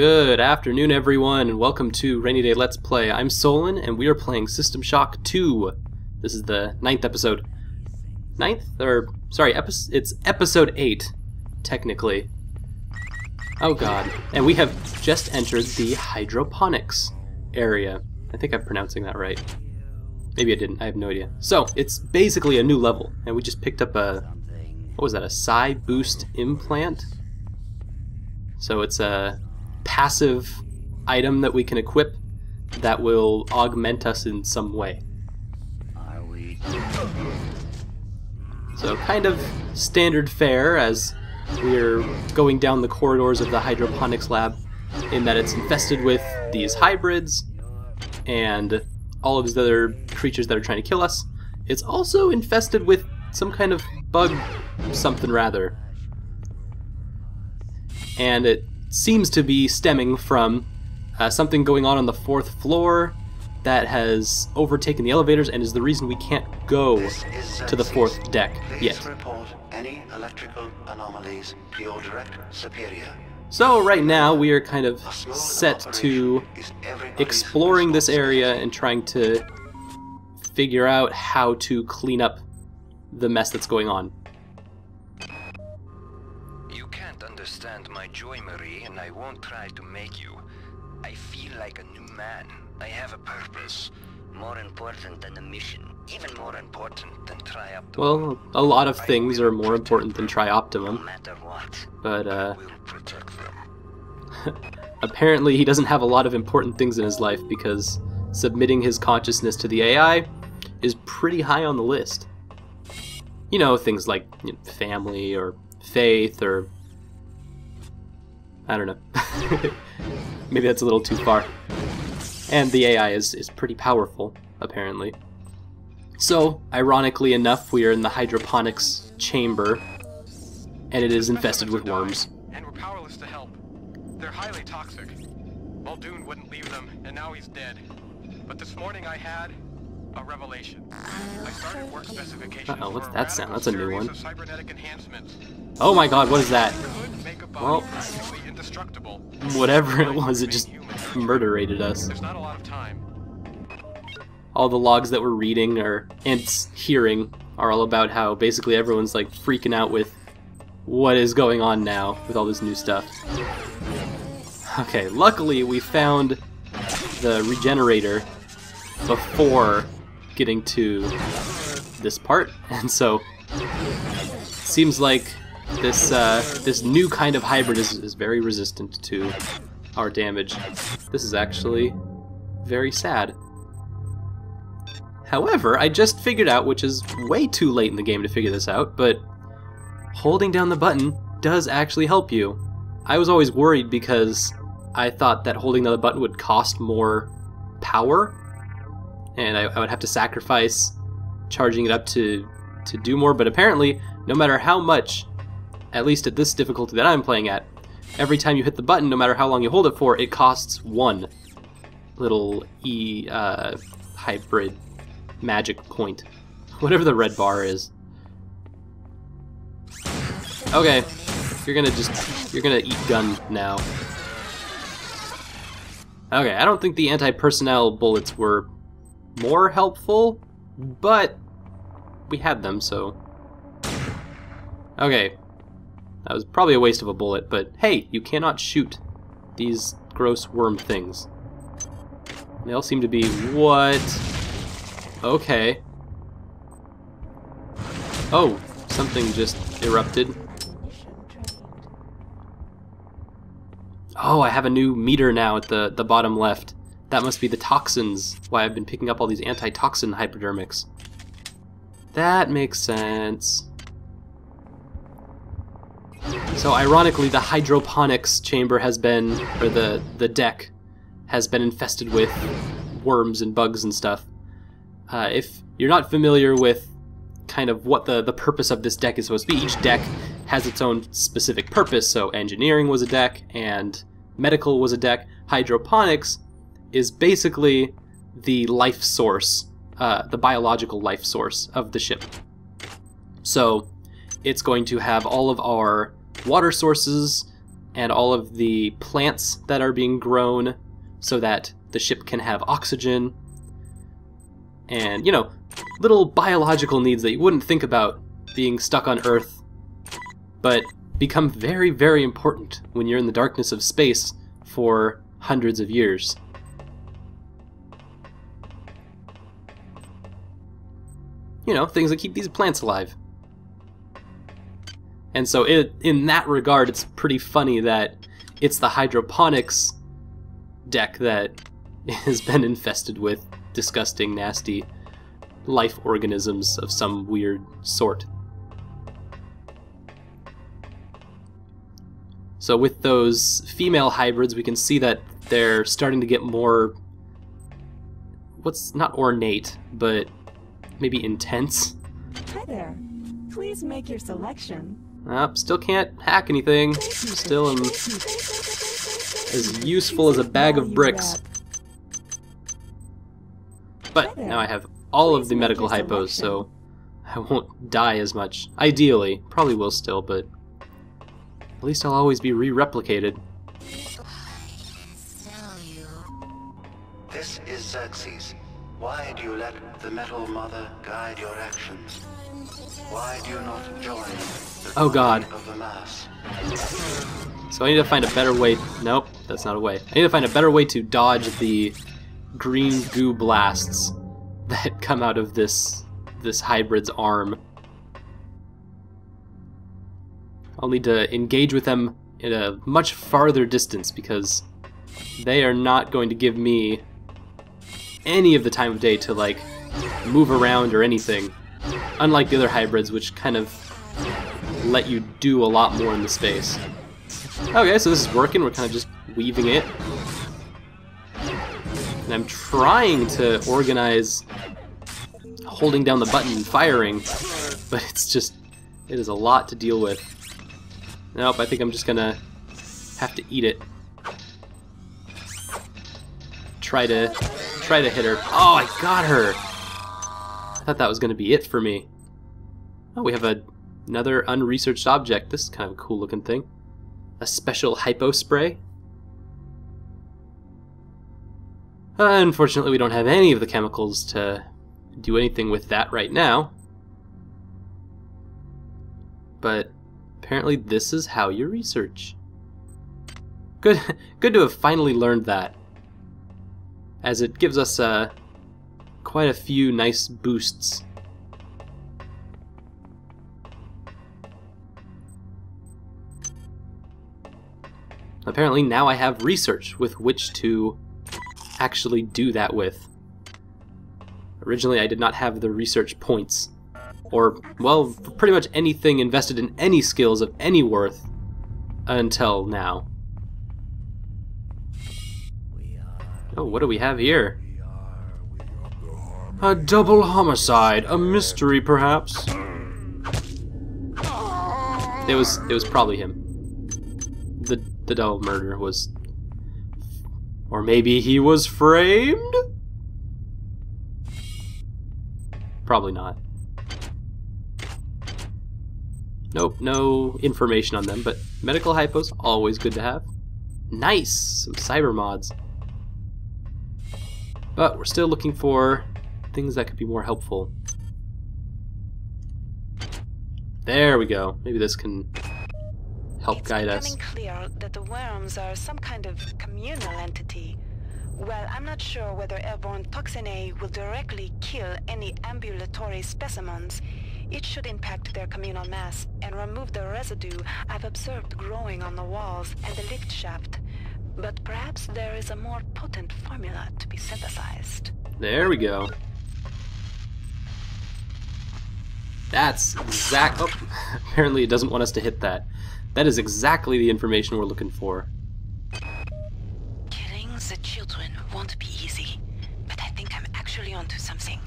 Good afternoon, everyone, and welcome to Rainy Day Let's Play. I'm Solon, and we are playing System Shock 2. This is the 9th episode. It's episode 8, technically. Oh god. And we have just entered the Hydroponics area. I think I'm pronouncing that right. Maybe I didn't, I have no idea. So, it's basically a new level, and we just picked up a... what was that, a Psi Boost implant? So it's a passive item that we can equip that will augment us in some way. So kind of standard fare as we're going down the corridors of the hydroponics lab, in that it's infested with these hybrids and all of these other creatures that are trying to kill us. It's also infested with some kind of bug something rather. And it seems to be stemming from something going on the 4th floor that has overtaken the elevators and is the reason we can't go to the 4th deck yet. Please report any electrical anomalies to your director superior. So right now we are kind of set to exploring this area and trying to figure out how to clean up the mess that's going on. Understand my joy, Marie, and I won't try to make you. I feel like a new man. I have a purpose. More important than a mission. Even more important than Trioptimum. Well, a lot of things are more important than Trioptimum. No matter what. But, we'll protect them. apparently he doesn't have a lot of important things in his life because submitting his consciousness to the AI is pretty high on the list. You know, things like family or faith or... I don't know. Maybe that's a little too far. And the AI is pretty powerful, apparently. So, ironically enough, we are in the hydroponics chamber, and it is infested with worms. And we're powerless to help. They're highly toxic. Muldoon wouldn't leave them, and now he's dead. But this morning I had a revelation. I started work specifications. Uh-oh, what's that sound? That's a new one. Cybernetic enhancements. Oh my god, what is that? Well, indestructible. Whatever it was, it just murderated us. There's not a lot of time. All the logs that we're reading and hearing are all about how basically everyone's like freaking out with what is going on now with all this new stuff. Okay, luckily we found the regenerator before getting to this part, and so seems like this new kind of hybrid is very resistant to our damage. This is actually very sad. However, I just figured out, which is way too late in the game to figure this out, but holding down the button does actually help you. I was always worried because I thought that holding down the button would cost more power, and I would have to sacrifice charging it up to do more, but apparently, no matter how much, at least at this difficulty that I'm playing at, every time you hit the button, no matter how long you hold it for, it costs 1 little hybrid magic point. Whatever the red bar is. Okay, you're gonna eat gun now. Okay, I don't think the anti-personnel bullets were more helpful, but we had them, so... Okay. That was probably a waste of a bullet, but hey, you cannot shoot these gross worm things. They all seem to be... what? Okay. Oh, something just erupted. Oh, I have a new meter now at the bottom left. That must be the toxins, why I've been picking up all these anti-toxin hypodermics. That makes sense. So ironically, the hydroponics chamber has been, or the deck, has been infested with worms and bugs and stuff. If you're not familiar with kind of what the purpose of this deck is supposed to be, each deck has its own specific purpose. So engineering was a deck, and medical was a deck. Hydroponics is basically the life source, the biological life source of the ship. So it's going to have all of our water sources and all of the plants that are being grown so that the ship can have oxygen, and, you know, little biological needs that you wouldn't think about being stuck on Earth, but become very, very important when you're in the darkness of space for hundreds of years. You know, things that keep these plants alive. And so in that regard, it's pretty funny that it's the hydroponics deck that has been infested with disgusting, nasty life organisms of some weird sort. So with those female hybrids, we can see that they're starting to get more, what's not ornate, but maybe intense. Hi there. Please make your selection. Still can't hack anything. Still am as useful as a bag of bricks. But now I have all of the medical hypos, so I won't die as much. Ideally. Probably will still, but at least I'll always be re-replicated. This is Xerxes. Why do you let the Metal Mother guide your actions? Why do you not join the Oh god. of the mass? So I need to find a better way. Nope, that's not a way. I need to find a better way to dodge the green goo blasts that come out of this hybrid's arm. I'll need to engage with them at a much farther distance because they are not going to give me any of the time of day to, like, move around or anything. Unlike the other hybrids, which kind of let you do a lot more in the space. Okay, so this is working. We're kind of just weaving it. And I'm trying to organize holding down the button and firing, but it's just, it is a lot to deal with. Nope, I think I'm just gonna have to eat it. Try to hit her. Oh, I got her! I thought that was gonna be it for me. Oh, we have another unresearched object. This is kind of a cool looking thing. A special hypo spray. Unfortunately, we don't have any of the chemicals to do anything with that right now. But apparently this is how you research. Good to have finally learned that, as it gives us quite a few nice boosts. Apparently now I have research with which to actually do that with. Originally I did not have the research points, or, well, pretty much anything invested in any skills of any worth until now. Oh, what do we have here? A double homicide, a mystery perhaps. It was probably him. The double murder was, or maybe he was framed? Probably not. Nope, no information on them, but medical hypos, always good to have. Nice! Some cyber mods. But we're still looking for things that could be more helpful. There we go. Maybe this can help guide us. It's becoming clear that the worms are some kind of communal entity. Well, I'm not sure whether airborne toxin A will directly kill any ambulatory specimens. It should impact their communal mass and remove the residue I've observed growing on the walls and the lift shaft. But perhaps there is a more potent formula to be synthesized. There we go. That's exact. Oh, apparently it doesn't want us to hit that. That is exactly the information we're looking for. Killing the children won't be easy, but I think I'm actually onto something.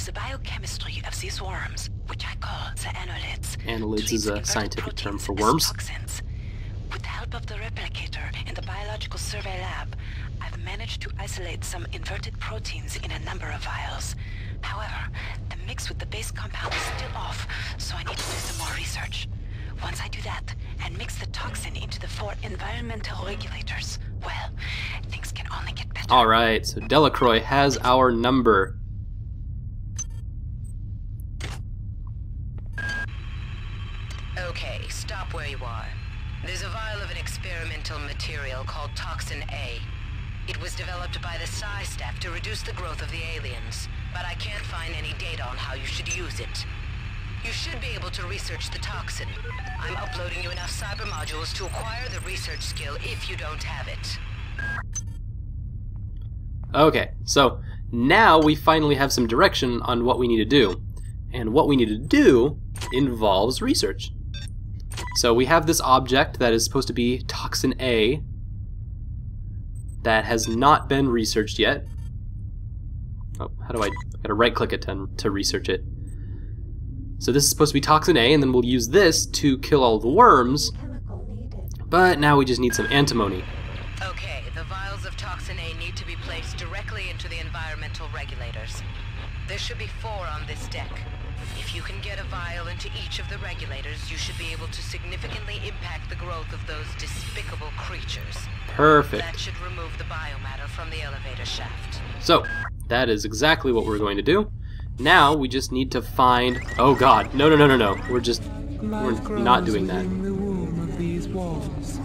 The biochemistry of these worms, which I call the annelids. Annelids is a scientific term for worms. Toxins. With the help of the replicator in the biological survey lab, I've managed to isolate some inverted proteins in a number of vials. However, the mix with the base compound is still off, so I need to do some more research. Once I do that, and mix the toxin into the 4 environmental regulators. Well, things can only get better. Alright, so Delacroix has our number. Okay, stop where you are. There's a vial of an experimental material called Toxin A. It was developed by the Psi staff to reduce the growth of the aliens, but I can't find any data on how you should use it. You should be able to research the toxin. I'm uploading you enough cyber modules to acquire the research skill if you don't have it. Okay, so now we finally have some direction on what we need to do. And what we need to do involves research. So we have this object that is supposed to be Toxin A that has not been researched yet. Oh, how do I gotta right click it to research it. So this is supposed to be Toxin A, and then we'll use this to kill all the worms. But now we just need some antimony. Okay, the vials of Toxin A need to be placed directly into the environmental regulators. There should be 4 on this deck. If you can get a vial into each of the regulators, you should be able to significantly impact the growth of those despicable creatures. Perfect. That should remove the biomatter from the elevator shaft. So, that is exactly what we're going to do. Now we just need to find... Oh god, no. We're not doing that. In the womb of these walls.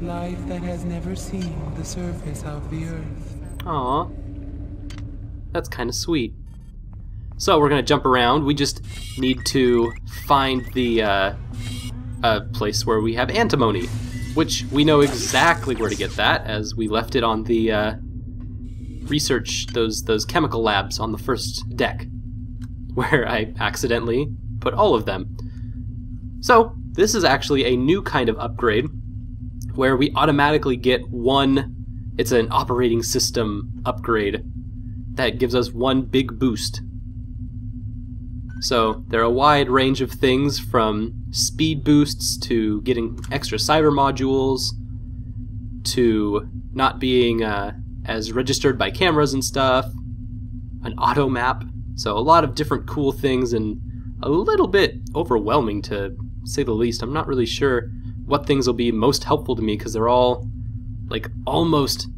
Life that has never seen the surface of the earth. Aww. That's kind of sweet. So we're going to jump around. We just need to find the place where we have antimony, which we know exactly where to get that, as we left it on the research, those chemical labs on the first deck, where I accidentally put all of them. So this is actually a new kind of upgrade, where we automatically get one. It's an operating system upgrade that gives us one big boost. So there are a wide range of things, from speed boosts to getting extra cyber modules to not being as registered by cameras and stuff, an auto map. So a lot of different cool things, and a little bit overwhelming to say the least. I'm not really sure what things will be most helpful to me, because they're all like almost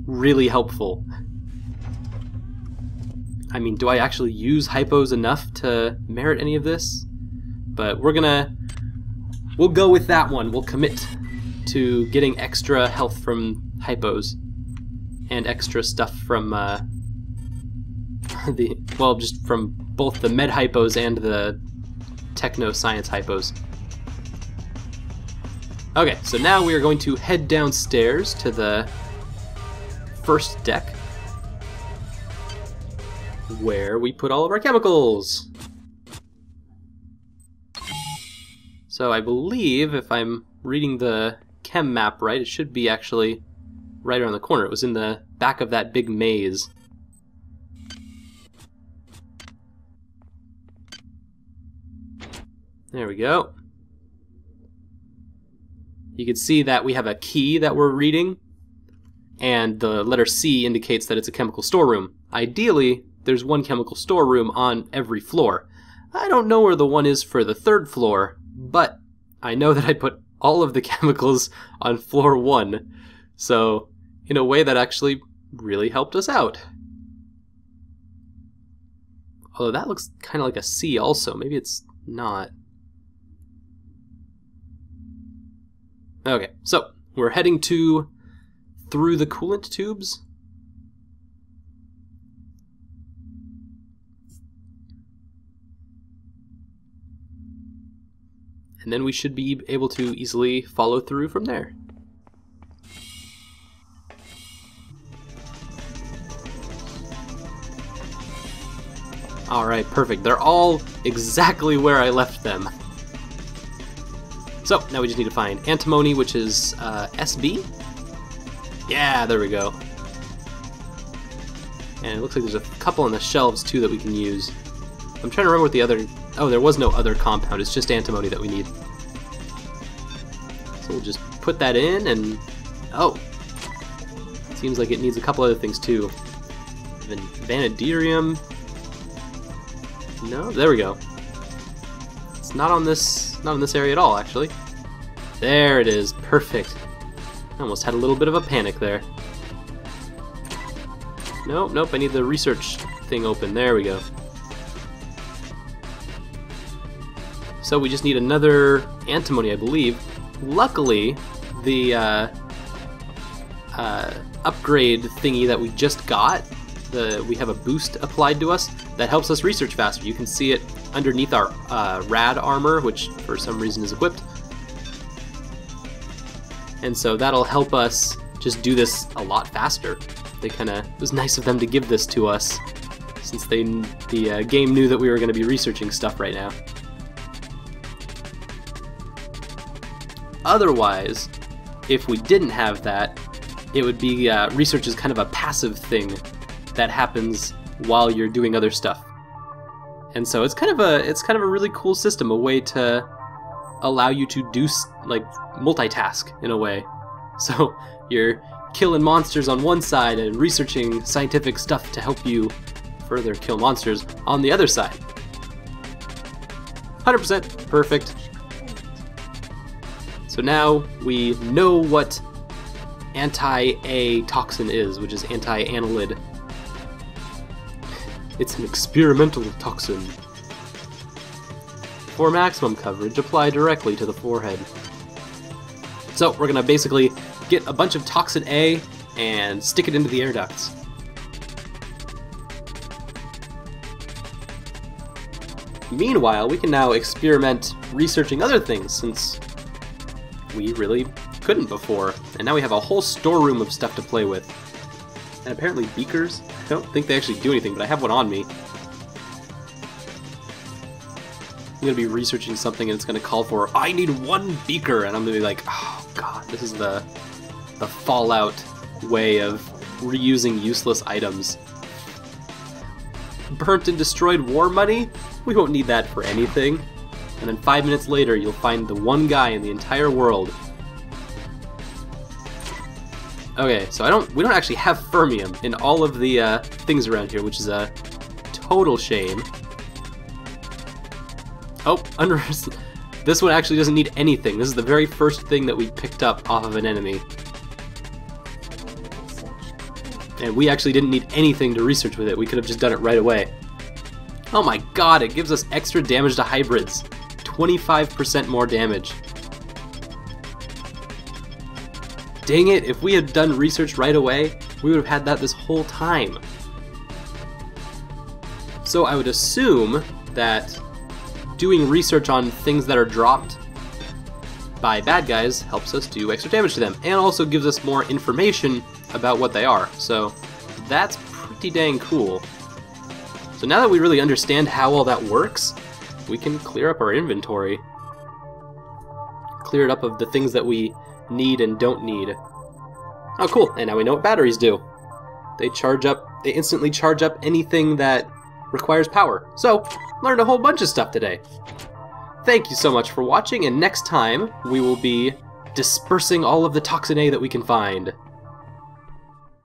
really helpful. I mean, do I actually use hypos enough to merit any of this? But we'll go with that one. We'll commit to getting extra health from hypos and extra stuff from just from both the med hypos and the techno science hypos. Okay, so now we are going to head downstairs to the first deck, where we put all of our chemicals. So I believe, if I'm reading the chem map right, it should be actually right around the corner. It was in the back of that big maze. There we go. You can see that we have a key that we're reading, and the letter C indicates that it's a chemical storeroom. Ideally, there's one chemical storeroom on every floor. I don't know where the one is for the 3rd floor, but I know that I put all of the chemicals on floor 1, so in a way that actually really helped us out. Although that looks kind of like a C also. Maybe it's not. Okay, so we're heading through the coolant tubes. And then we should be able to easily follow through from there. Alright, perfect. They're all exactly where I left them. So, now we just need to find antimony, which is SB? Yeah, there we go. And it looks like there's a couple on the shelves too that we can use. I'm trying to remember what the other... Oh, there was no other compound, it's just antimony that we need. So we'll just put that in and... Oh! Seems like it needs a couple other things too. Vanadium... No, there we go. It's not on this area at all, actually. There it is. Perfect. I almost had a little bit of a panic there. Nope, nope, I need the research thing open. There we go. So we just need another antimony, I believe. Luckily, the upgrade thingy that we just got, we have a boost applied to us that helps us research faster. You can see it underneath our rad armor, which for some reason is equipped. And so that'll help us just do this a lot faster. It was nice of them to give this to us, since the game knew that we were going to be researching stuff right now. Otherwise, if we didn't have that, it would be research is kind of a passive thing that happens while you're doing other stuff. And so it's kind of a really cool system, a way to allow you to do like multitask in a way. So you're killing monsters on one side and researching scientific stuff to help you further kill monsters on the other side. 100% perfect. So now we know what anti-A toxin is, which is anti-annelid. It's an experimental toxin. For maximum coverage, apply directly to the forehead. So we're gonna basically get a bunch of toxin A and stick it into the air ducts. Meanwhile, we can now experiment researching other things, since we really couldn't before. And now we have a whole storeroom of stuff to play with. And apparently beakers? I don't think they actually do anything, but I have one on me. I'm gonna be researching something and it's gonna call for, I need 1 beaker! And I'm gonna be like, oh god, this is the Fallout way of reusing useless items. Burnt and destroyed war money? We won't need that for anything. And then 5 minutes later, you'll find the one guy in the entire world. Okay, so we don't actually have fermium in all of the things around here, which is a total shame. Oh, this one actually doesn't need anything. This is the very first thing that we picked up off of an enemy. And we actually didn't need anything to research with it. We could have just done it right away. Oh my god, it gives us extra damage to hybrids. 25% more damage. Dang it, if we had done research right away, we would have had that this whole time. So I would assume that doing research on things that are dropped by bad guys helps us do extra damage to them, and also gives us more information about what they are. So that's pretty dang cool. So now that we really understand how all that works, we can clear up our inventory. Clear it up of the things that we need and don't need. Oh cool, and now we know what batteries do. They instantly charge up anything that requires power. So, learned a whole bunch of stuff today. Thank you so much for watching, and next time we will be dispersing all of the toxin A that we can find.